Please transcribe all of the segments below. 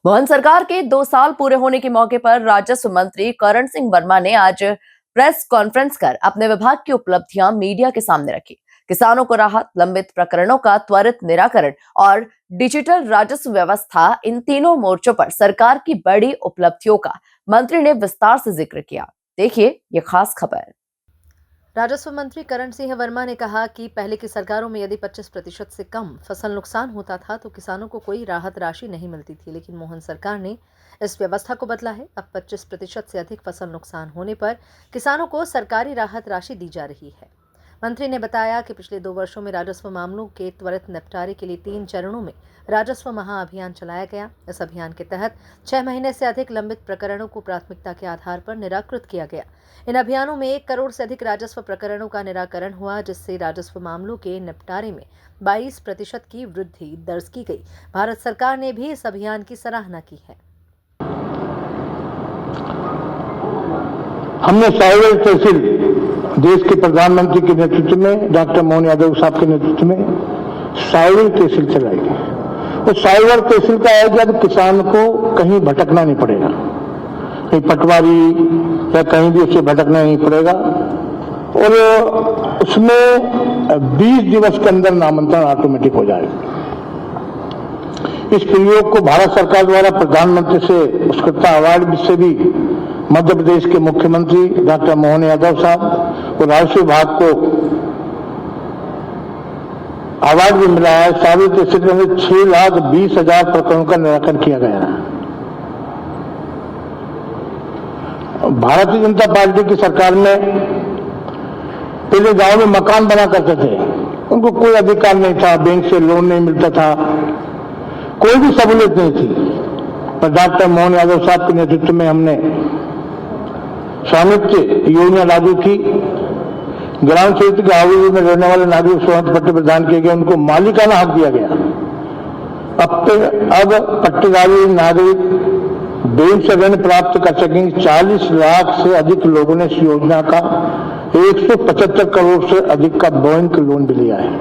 मोहन सरकार के 2 साल पूरे होने के मौके पर राजस्व मंत्री करण सिंह वर्मा ने आज प्रेस कॉन्फ्रेंस कर अपने विभाग की उपलब्धियां मीडिया के सामने रखी। किसानों को राहत, लंबित प्रकरणों का त्वरित निराकरण और डिजिटल राजस्व व्यवस्था, इन तीनों मोर्चों पर सरकार की बड़ी उपलब्धियों का मंत्री ने विस्तार से जिक्र किया। देखिए ये खास खबर। राजस्व मंत्री करण सिंह वर्मा ने कहा कि पहले की सरकारों में यदि 25% से कम फसल नुकसान होता था तो किसानों को कोई राहत राशि नहीं मिलती थी, लेकिन मोहन सरकार ने इस व्यवस्था को बदला है। अब 25% से अधिक फसल नुकसान होने पर किसानों को सरकारी राहत राशि दी जा रही है। मंत्री ने बताया कि पिछले 2 वर्षों में राजस्व मामलों के त्वरित निपटारे के लिए 3 चरणों में राजस्व महाअभियान चलाया गया। इस अभियान के तहत 6 महीने से अधिक लंबित प्रकरणों को प्राथमिकता के आधार पर निराकृत किया गया। इन अभियानों में 1 करोड़ से अधिक राजस्व प्रकरणों का निराकरण हुआ, जिससे राजस्व मामलों के निपटारे में 22% की वृद्धि दर्ज की गई। भारत सरकार ने भी इस अभियान की सराहना की है। हमने साइबर तहसील देश के प्रधानमंत्री के नेतृत्व में, डॉक्टर मोहन यादव साहब के नेतृत्व में साइबर तहसील चलाई गई। और साइबर तहसील का है कि अब किसान को कहीं भटकना नहीं पड़ेगा, कहीं पटवारी या कहीं भी उसे भटकना नहीं पड़ेगा। और उसमें 20 दिवस के अंदर नामांतरण ऑटोमेटिक हो जाएगा। इस प्रयोग को भारत सरकार द्वारा प्रधानमंत्री से उत्कृष्टता अवार्ड से भी मध्य प्रदेश के मुख्यमंत्री डॉक्टर मोहन यादव साहब और राजस्व विभाग को अवार्ड भी मिला है। सारी तहसील में 6,20,000 प्रकरणों का निराकरण किया गया है। भारतीय जनता पार्टी की सरकार में पहले गांव में मकान बना करते थे, उनको कोई अधिकार नहीं था, बैंक से लोन नहीं मिलता था, कोई भी सहूलियत नहीं थी। पर डॉक्टर मोहन यादव साहब के नेतृत्व में हमने स्वामित्व योजना लागू की। ग्राम क्षेत्र के आबादी में रहने वाले नागरिक स्वामित्व पट्टे प्रदान किए गए, उनको मालिकाना हक दिया गया। अब पट्टेदारी नागरिक बैंक से ऋण प्राप्त कर सकेंगे। 40 लाख से अधिक लोगों ने इस योजना का 175 करोड़ से अधिक का बैंक लोन भी लिया है।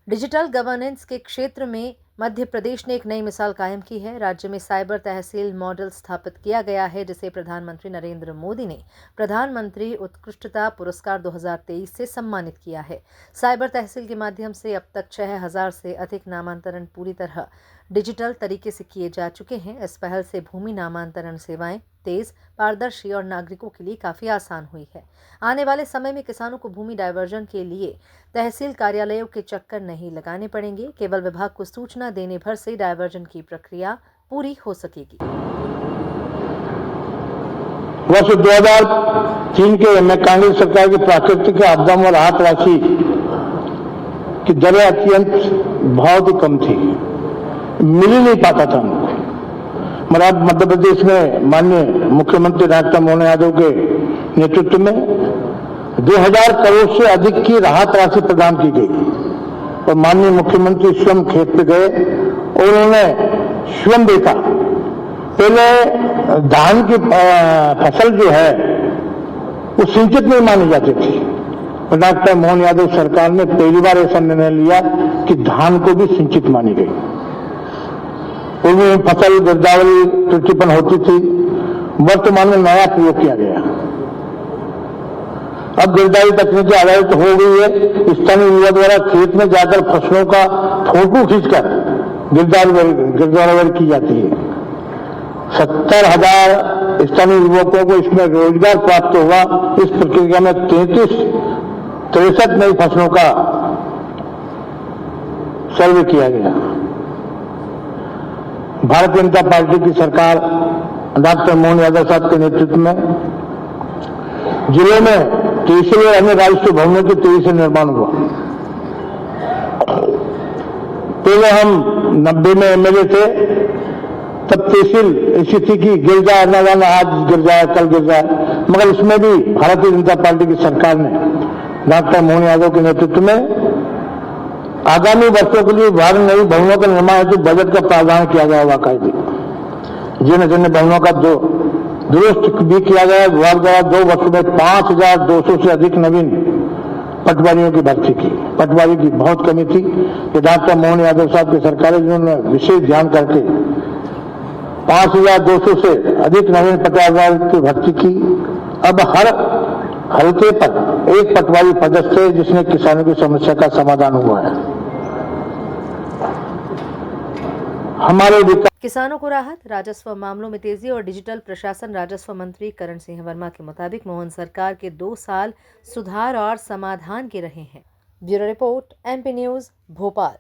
डिजिटल गवर्नेंस के क्षेत्र में मध्य प्रदेश ने एक नई मिसाल कायम की है। राज्य में साइबर तहसील मॉडल स्थापित किया गया है, जिसे प्रधानमंत्री नरेंद्र मोदी ने प्रधानमंत्री उत्कृष्टता पुरस्कार 2023 से सम्मानित किया है। साइबर तहसील के माध्यम से अब तक 6,000 से अधिक नामांतरण पूरी तरह डिजिटल तरीके से किए जा चुके हैं। इस पहल से भूमि नामांतरण सेवाएं तेज, पारदर्शी और नागरिकों के लिए काफ़ी आसान हुई है। आने वाले समय में किसानों को भूमि डायवर्जन के लिए तहसील कार्यालयों के चक्कर नहीं लगाने पड़ेंगे। केवल विभाग को सूचना देने भर से डायवर्जन की प्रक्रिया पूरी हो सकेगी। वर्ष 2003 के में कांग्रेस सरकार की प्राकृतिक आपदा में राहत राशि की दरें अत्यंत बहुत ही कम थी, मिल ही नहीं पाता था हमको। मध्य प्रदेश में माननीय मुख्यमंत्री डॉक्टर मोहन यादव के नेतृत्व में 2,000 करोड़ से अधिक की राहत राशि प्रदान की गई। और माननीय मुख्यमंत्री स्वयं खेत पे गए और उन्होंने स्वयं देखा। पहले धान की फसल जो है वो सिंचित नहीं मानी जाती थी, और डॉक्टर मोहन यादव सरकार ने पहली बार ऐसा निर्णय लिया कि धान को भी सिंचित मानी गई। उनमें फसल गिरदावरी त्रुटिपन होती थी। वर्तमान में नया प्रयोग किया गया। अब गिरदावरी तकनीकी आधारित हो गई है। स्थानीय युवा द्वारा खेत में जाकर फसलों का फोटो खींचकर गिरदावरी की जाती है। 70,000 स्थानीय युवकों को इसमें रोजगार प्राप्त हुआ। इस प्रक्रिया में 63 नई फसलों का सर्वे किया गया। भारतीय जनता पार्टी की सरकार डॉक्टर मोहन यादव साहब के नेतृत्व में जिले में तहसील और अन्य राजस्व भवनों के तेजी से निर्माण हुआ। पहले हम 90 में एमएलए थे, तब तहसील ऐसी थी कि गिर जाए न जाना, आज गिर जाए कल गिर जाए। मगर इसमें भी भारतीय जनता पार्टी की सरकार ने डॉक्टर मोहन यादव के नेतृत्व में आगामी वर्षों के लिए विभाग नई भवनों का निर्माण हेतु बजट का प्रावधान किया गया। वाकायदे जिन भवनों का दुरुस्त भी किया गया। विभाग द्वारा 2 वर्षों में 5,200 से अधिक नवीन पटवारियों की भर्ती की। पटवारी की बहुत कमी थी कि डॉक्टर मोहन यादव साहब की सरकार है जिन्होंने विशेष ध्यान करके 5,200 से अधिक नवीन पटवारी की भर्ती की। अब हर हल्के पर एक पटवारी पदस्थ है जिसने किसानों की समस्या का समाधान हुआ है। हमारे किसानों को राहत, राजस्व मामलों में तेजी और डिजिटल प्रशासन। राजस्व मंत्री करण सिंह वर्मा के मुताबिक मोहन सरकार के 2 साल सुधार और समाधान के रहे हैं। Bureau report, MP news, Bhopal.